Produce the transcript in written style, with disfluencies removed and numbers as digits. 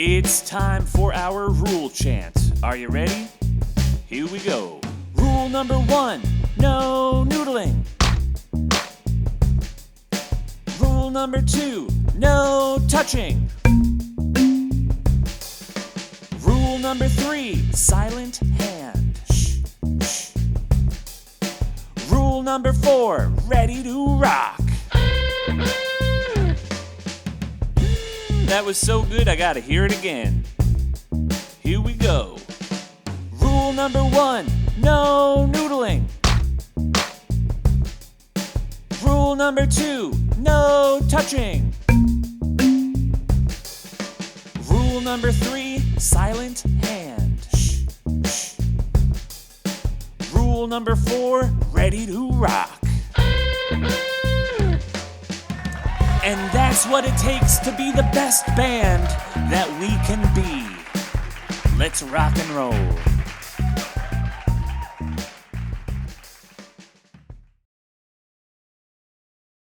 It's time for our rule chant. Are you ready? Here we go. Rule number 1, no noodling. Rule number 2, no touching. Rule number 3, silent hand. Shh, shh. Rule number 4, ready to rock. That was so good, I gotta hear it again. Here we go. Rule number 1, no noodling. Rule number 2, no touching. Rule number 3, silent hand. Shh, shh. Rule number 4, ready to rock. And that's what it takes to be the best band that we can be. Let's rock and roll.